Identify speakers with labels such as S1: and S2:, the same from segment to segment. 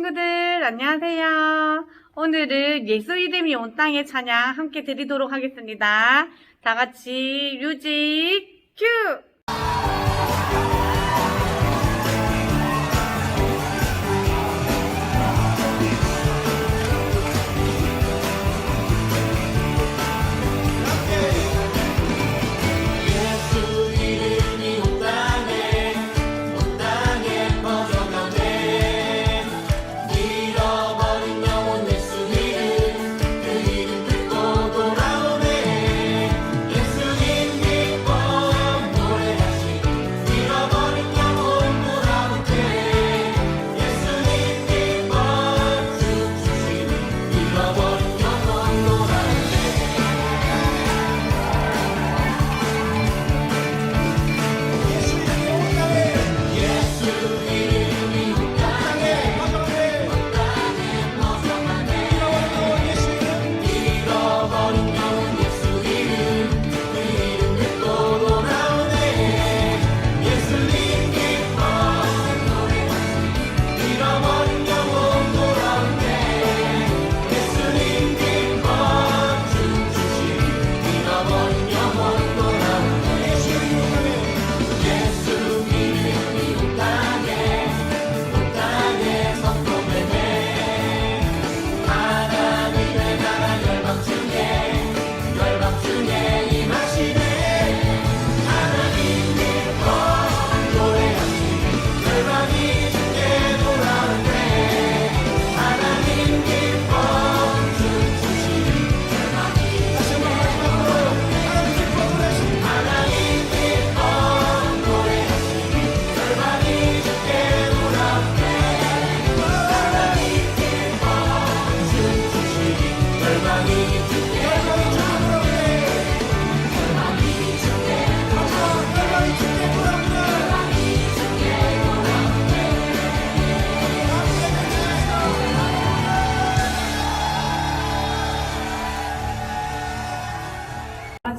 S1: 친구들 안녕하세요. 오늘은 예수 이름이 온 땅의 찬양 함께 드리도록 하겠습니다. 다 같이 뮤직 큐!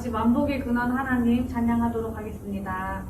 S1: 같이 만복의 근원 하나님 찬양하도록 하겠습니다.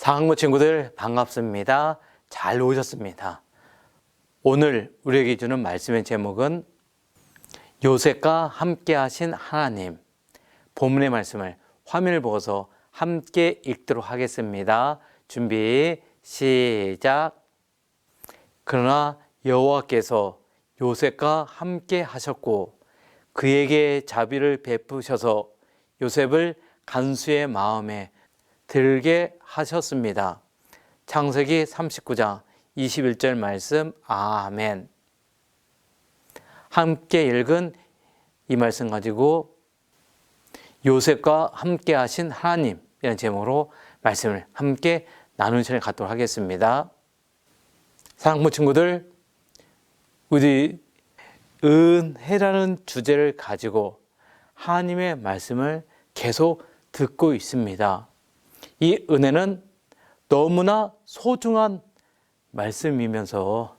S2: 사학부 친구들 반갑습니다. 잘 오셨습니다. 오늘 우리에게 주는 말씀의 제목은 요셉과 함께 하신 하나님. 본문의 말씀을 화면을 보고서 함께 읽도록 하겠습니다. 준비 시작. 그러나 여호와께서 요셉과 함께 하셨고 그에게 자비를 베푸셔서 요셉을 간수의 마음에 들게 하셨습니다. 창세기 39장 21절 말씀. 아멘. 함께 읽은 이 말씀 가지고 요셉과 함께 하신 하나님이라는 제목으로 말씀을 함께 나누는 시간을 갖도록 하겠습니다. 사랑부 친구들, 우리 은혜라는 주제를 가지고 하나님의 말씀을 계속 듣고 있습니다. 이 은혜는 너무나 소중한 말씀이면서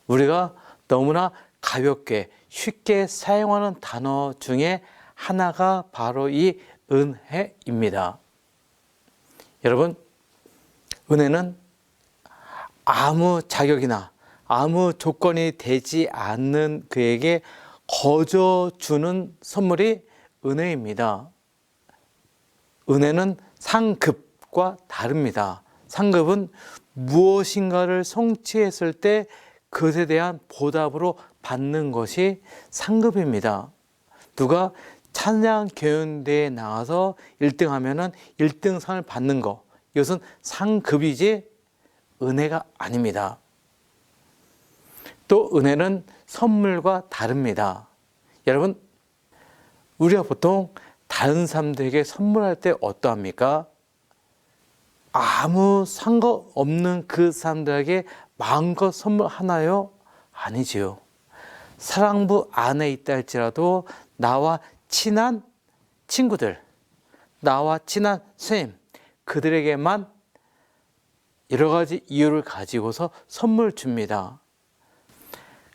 S2: 우리가 너무나 가볍게 쉽게 사용하는 단어 중에 하나가 바로 이 은혜입니다. 여러분, 은혜는 아무 자격이나 아무 조건이 되지 않는 그에게 거저 주는 선물이 은혜입니다. 은혜는 상급과 다릅니다. 상급은 무엇인가를 성취했을 때 그것에 대한 보답으로 받는 것이 상급입니다. 누가 찬양 교연대회에 나가서 1등 하면은 1등 상을 받는 것, 이것은 상급이지 은혜가 아닙니다. 또 은혜는 선물과 다릅니다. 여러분, 우리가 보통 다른 사람들에게 선물할 때 어떠합니까? 아무 상관없는 그 사람들에게 마음껏 선물하나요? 아니지요. 사랑부 안에 있다 할지라도 나와 친한 친구들, 나와 친한 선생님, 그들에게만 여러 가지 이유를 가지고서 선물 줍니다.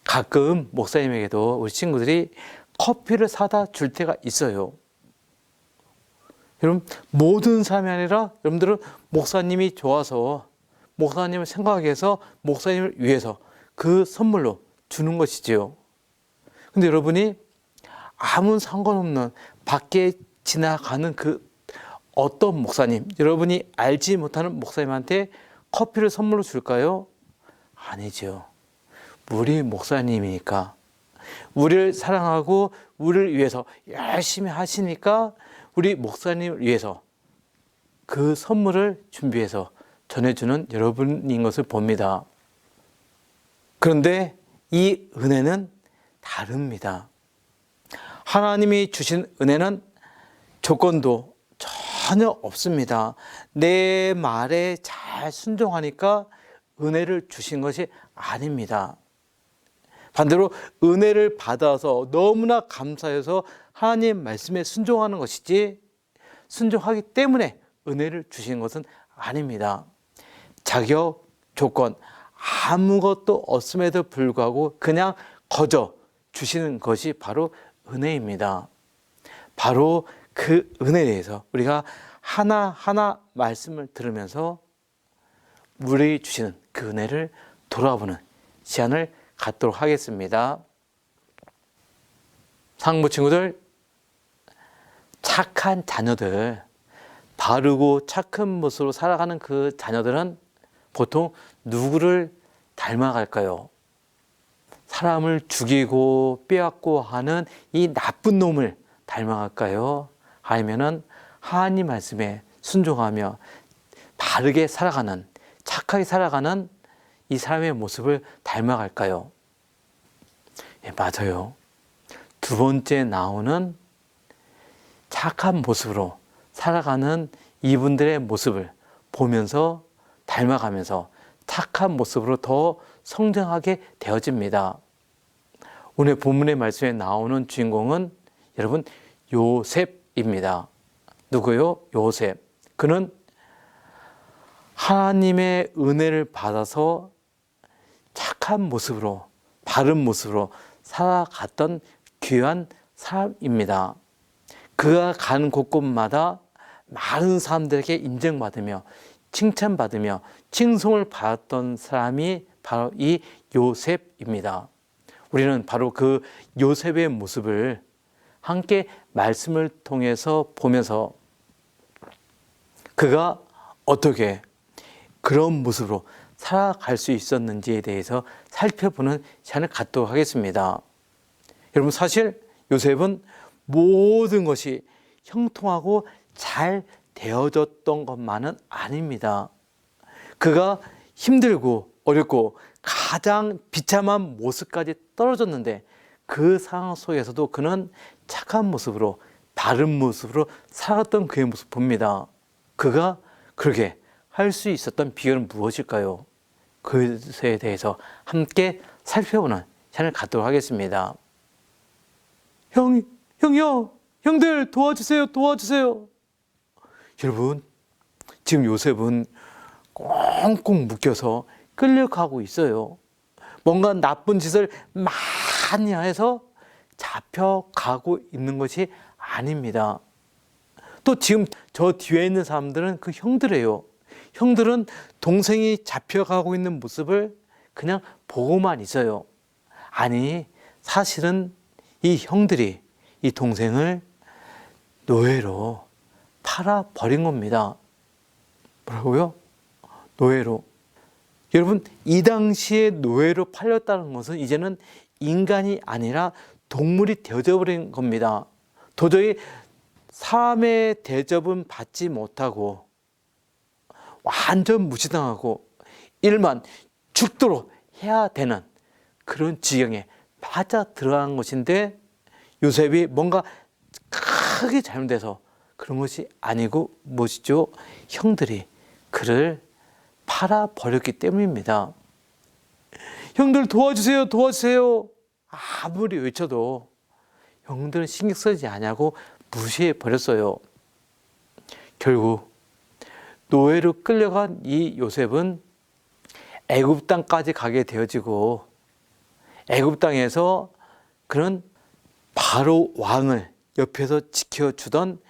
S2: 가끔 목사님에게도 우리 친구들이 커피를 사다 줄 때가 있어요. 여러분, 모든 사람이 아니라 여러분들은 목사님이 좋아서 목사님을 생각해서 목사님을 위해서 그 선물로 주는 것이지요. 근데 여러분이 아무 상관없는 밖에 지나가는 그 어떤 목사님, 여러분이 알지 못하는 목사님한테 커피를 선물로 줄까요? 아니죠. 우리 목사님이니까, 우리를 사랑하고 우리를 위해서 열심히 하시니까 우리 목사님을 위해서 그 선물을 준비해서 전해주는 여러분인 것을 봅니다. 그런데 이 은혜는 다릅니다. 하나님이 주신 은혜는 조건도 전혀 없습니다. 내 말에 잘 순종하니까 은혜를 주신 것이 아닙니다. 반대로 은혜를 받아서 너무나 감사해서 하나님 말씀에 순종하는 것이지 순종하기 때문에 은혜를 주신 것은 아닙니다. 자격, 조건 아무것도 없음에도 불구하고 그냥 거저 주시는 것이 바로 은혜입니다. 바로 그 은혜에 대해서 우리가 하나하나 말씀을 들으면서 우리에게 주시는 그 은혜를 돌아보는 시간을 갖도록 하겠습니다. 상부 친구들, 착한 자녀들, 바르고 착한 모습으로 살아가는 그 자녀들은 보통 누구를 닮아갈까요? 사람을 죽이고 빼앗고 하는 이 나쁜 놈을 닮아갈까요? 아니면은 하나님 말씀에 순종하며 바르게 살아가는, 착하게 살아가는 이 사람의 모습을 닮아갈까요? 예, 맞아요. 두 번째 나오는 착한 모습으로 살아가는 이분들의 모습을 보면서 닮아가면서 착한 모습으로 더 성장하게 되어집니다. 오늘 본문의 말씀에 나오는 주인공은 여러분 요셉입니다. 누구요? 요셉. 그는 하나님의 은혜를 받아서 착한 모습으로, 바른 모습으로 살아갔던 귀한 사람입니다. 그가 가는 곳곳마다 많은 사람들에게 인정받으며 칭찬받으며 칭송을 받았던 사람이 바로 이 요셉입니다. 우리는 바로 그 요셉의 모습을 함께 말씀을 통해서 보면서 그가 어떻게 그런 모습으로 살아갈 수 있었는지에 대해서 살펴보는 시간을 갖도록 하겠습니다. 여러분, 사실 요셉은 모든 것이 형통하고 잘 되어졌던 것만은 아닙니다. 그가 힘들고 어렵고 가장 비참한 모습까지 떨어졌는데 그 상황 속에서도 그는 착한 모습으로, 바른 모습으로 살았던 그의 모습 봅니다. 그가 그렇게 할 수 있었던 비결은 무엇일까요? 그것에 대해서 함께 살펴보는 시간을 갖도록 하겠습니다. 형이요, 형들 도와주세요. 여러분, 지금 요셉은 꽁꽁 묶여서 끌려가고 있어요. 뭔가 나쁜 짓을 많이 해서 잡혀가고 있는 것이 아닙니다. 또 지금 저 뒤에 있는 사람들은 그 형들이에요. 형들은 동생이 잡혀가고 있는 모습을 그냥 보고만 있어요. 아니, 사실은 이 형들이 이 동생을 노예로 팔아버린 겁니다. 뭐라고요? 노예로. 여러분, 이 당시에 노예로 팔렸다는 것은 이제는 인간이 아니라 동물이 되어져 버린 겁니다. 도저히 사람의 대접은 받지 못하고 완전 무시당하고 일만 죽도록 해야 되는 그런 지경에 맞아 들어간 것인데, 요셉이 뭔가 크게 잘못돼서 그런 것이 아니고 무엇이죠? 형들이 그를 팔아버렸기 때문입니다. 형들 도와주세요. 아무리 외쳐도 형들은 신경 쓰지 않냐고 무시해 버렸어요. 결국 노예로 끌려간 이 요셉은 애굽 땅까지 가게 되어지고, 애굽 땅에서 그는 바로 왕을 옆에서 지켜주던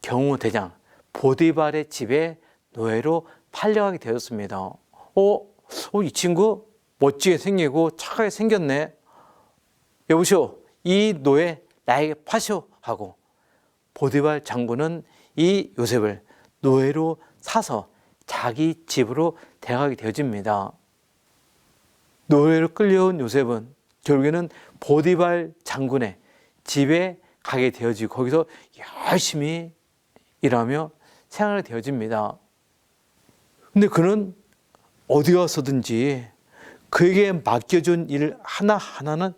S2: 경호대장 보디발의 집에 노예로 팔려가게 되었습니다. 이 친구 멋지게 생기고 착하게 생겼네. 여보시오, 이 노예 나에게 파시오 하고 보디발 장군은 이 요셉을 노예로 사서 자기 집으로 데려가게 되어집니다. 노예로 끌려온 요셉은 결국에는 보디발 장군의 집에 가게 되어지고 거기서 열심히 일하며 생활이 되어집니다. 근데 그는 어디 가서든지 그에게 맡겨준 일 하나하나는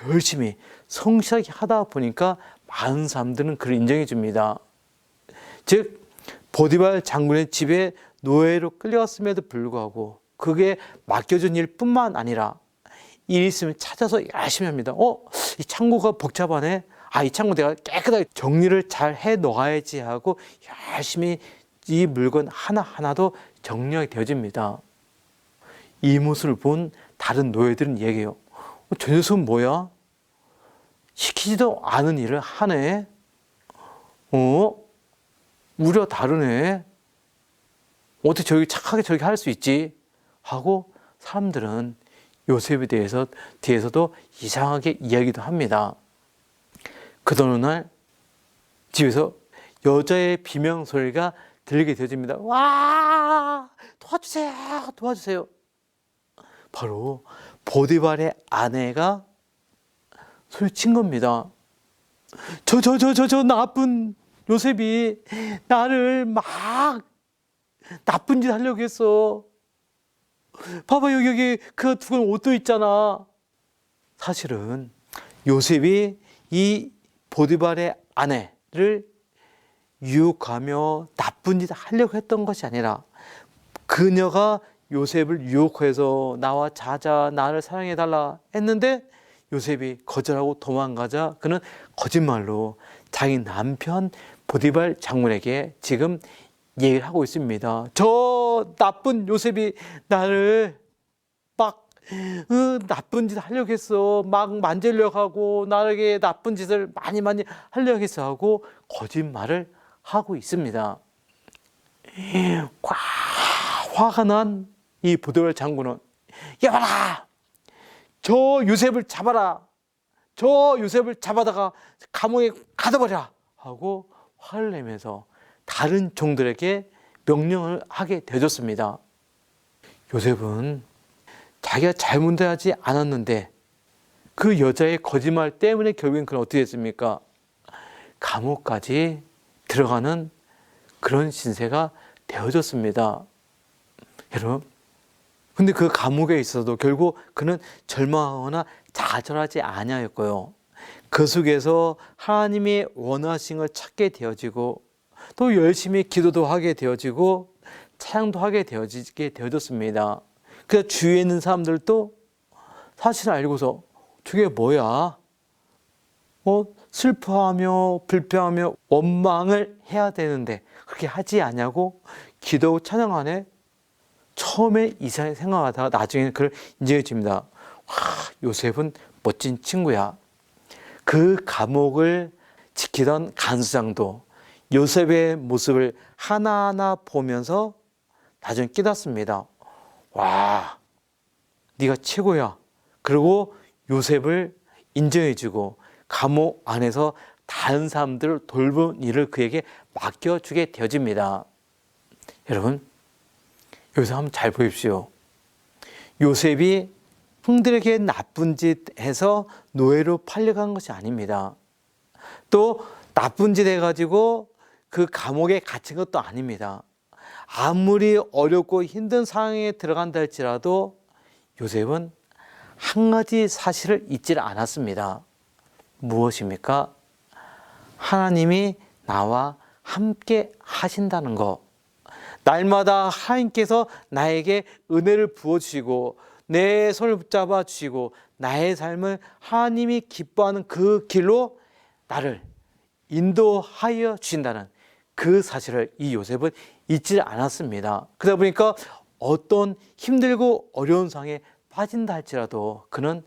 S2: 열심히 성실하게 하다 보니까 많은 사람들은 그를 인정해 줍니다. 즉, 보디발 장군의 집에 노예로 끌려갔음에도 불구하고 그게 맡겨준 일뿐만 아니라 일 있으면 찾아서 열심히 합니다. 이 창고가 복잡하네. 이 창고 내가 깨끗하게 정리를 잘 해 놓아야지 하고 열심히 이 물건 하나하나도 정리하게 되어집니다. 이 모습을 본 다른 노예들은 얘기해요. 저 녀석은 뭐야? 시키지도 않은 일을 하네. 우리와 다르네. 어떻게 저기 착하게 저기 할 수 있지? 하고 사람들은 요셉에 대해서 뒤에서도 이상하게 이야기도 합니다. 그러던 어느 날 집에서 여자의 비명 소리가 들리게 되어집니다. 와, 도와주세요. 바로 보디발의 아내가 소리친 겁니다. 저 나쁜 요셉이 나를 막 나쁜 짓 하려고 했어. 봐봐, 여기 그 두건 옷도 있잖아. 사실은 요셉이 이 보디발의 아내를 유혹하며 나쁜 짓 하려고 했던 것이 아니라 그녀가 요셉을 유혹해서 나와 자자, 나를 사랑해달라 했는데 요셉이 거절하고 도망가자 그는 거짓말로 자기 남편 보디발 장군에게 지금 얘기를 하고 있습니다. 저 나쁜 요셉이 나를 막 나쁜 짓 하려고 했어. 막 만지려고 하고 나에게 나쁜 짓을 많이 하려고 했어 하고 거짓말을 하고 있습니다. 꽉 화가 난 이 보디발 장군은 여봐라, 저 요셉을 잡아라, 저 요셉을 잡아다가 감옥에 가둬버려 하고 화를 내면서 다른 종들에게 명령을 하게 되어졌습니다. 요셉은 자기가 잘못하지 않았는데 그 여자의 거짓말 때문에 결국엔 그는 어떻게 됐습니까? 감옥까지 들어가는 그런 신세가 되어졌습니다. 여러분, 근데 그 감옥에 있어도 결국 그는 절망하거나 좌절하지 아니하였고요. 그 속에서 하나님이 원하신 걸 찾게 되어지고 또 열심히 기도도 하게 되어지고 찬양도 하게 되어졌습니다. 그래서 주위에 있는 사람들도 사실을 알고서 저게 뭐야? 슬퍼하며 불평하며 원망을 해야 되는데 그렇게 하지 않냐고 기도하고 찬양 안에 처음에 이상하게 생각하다가 나중에는 그걸 인정해 줍니다. 와, 요셉은 멋진 친구야. 그 감옥을 지키던 간수장도 요셉의 모습을 하나하나 보면서 나중에 깨닫습니다. 와, 네가 최고야. 그리고 요셉을 인정해주고 감옥 안에서 다른 사람들을 돌본 일을 그에게 맡겨주게 되어집니다. 여러분, 여기서 한번 잘 보십시오. 요셉이 형들에게 나쁜 짓 해서 노예로 팔려간 것이 아닙니다. 또 나쁜 짓 해가지고 그 감옥에 갇힌 것도 아닙니다. 아무리 어렵고 힘든 상황에 들어간다 할지라도 요셉은 한 가지 사실을 잊지 않았습니다. 무엇입니까? 하나님이 나와 함께 하신다는 것. 날마다 하나님께서 나에게 은혜를 부어주시고 내 손을 붙잡아 주시고 나의 삶을 하나님이 기뻐하는 그 길로 나를 인도하여 주신다는 그 사실을 이 요셉은 잊지 않았습니다. 그러다 보니까 어떤 힘들고 어려운 상황에 빠진다 할지라도 그는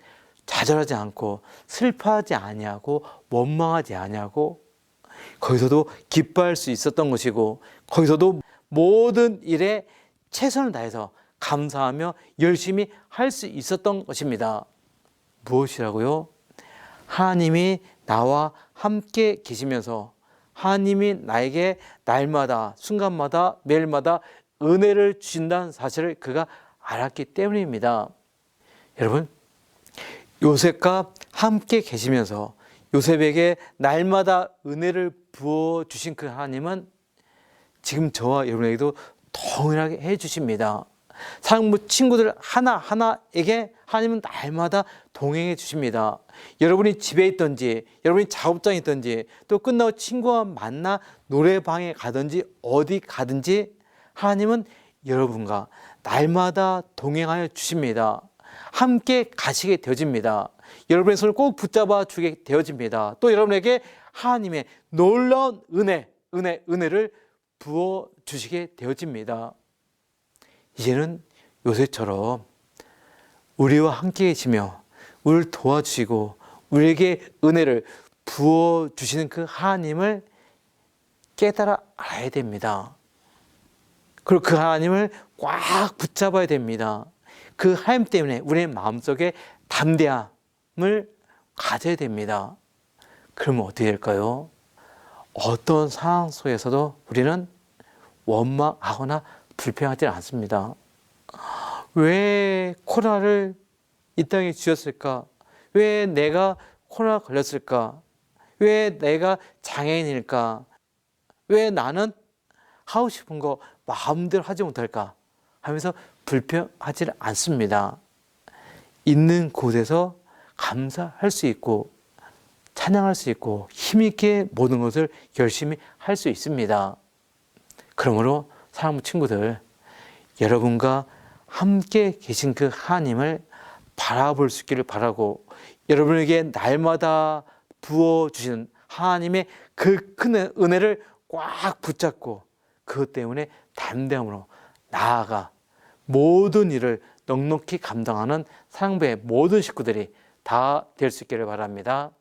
S2: 좌절하지 않고 슬퍼하지 아니하고 원망하지 아니하고 거기서도 기뻐할 수 있었던 것이고 거기서도 모든 일에 최선을 다해서 감사하며 열심히 할 수 있었던 것입니다. 무엇이라고요? 하나님이 나와 함께 계시면서 하나님이 나에게 날마다 순간마다 매일마다 은혜를 주신다는 사실을 그가 알았기 때문입니다. 여러분, 요셉과 함께 계시면서 요셉에게 날마다 은혜를 부어주신 그 하나님은 지금 저와 여러분에게도 동일하게 해주십니다. 사랑부 친구들 하나하나에게 하나님은 날마다 동행해 주십니다. 여러분이 집에 있든지 여러분이 작업장에 있든지 또 끝나고 친구와 만나 노래방에 가든지 어디 가든지 하나님은 여러분과 날마다 동행하여 주십니다. 함께 가시게 되어집니다. 여러분의 손을 꼭 붙잡아 주게 되어집니다. 또 여러분에게 하나님의 놀라운 은혜를 부어주시게 되어집니다. 이제는 요셉처럼 우리와 함께 계시며 우리를 도와주시고 우리에게 은혜를 부어주시는 그 하나님을 깨달아 알아야 됩니다. 그리고 그 하나님을 꽉 붙잡아야 됩니다. 그 하나님 때문에 우리의 마음속에 담대함을 가져야 됩니다. 그러면 어떻게 될까요? 어떤 상황 속에서도 우리는 원망하거나 불평하지 않습니다. 왜 코로나를 이 땅에 주셨을까? 왜 내가 코로나 걸렸을까? 왜 내가 장애인일까? 왜 나는 하고 싶은 거 마음대로 하지 못할까? 하면서 불평하지 않습니다. 있는 곳에서 감사할 수 있고 찬양할 수 있고 힘있게 모든 것을 열심히 할 수 있습니다. 그러므로 사랑하는 친구들, 여러분과 함께 계신 그 하나님을 바라볼 수 있기를 바라고 여러분에게 날마다 부어주시는 하나님의 그 큰 은혜를 꽉 붙잡고 그것 때문에 담대함으로 나아가 모든 일을 넉넉히 감당하는 사랑부의 모든 식구들이 다 될 수 있기를 바랍니다.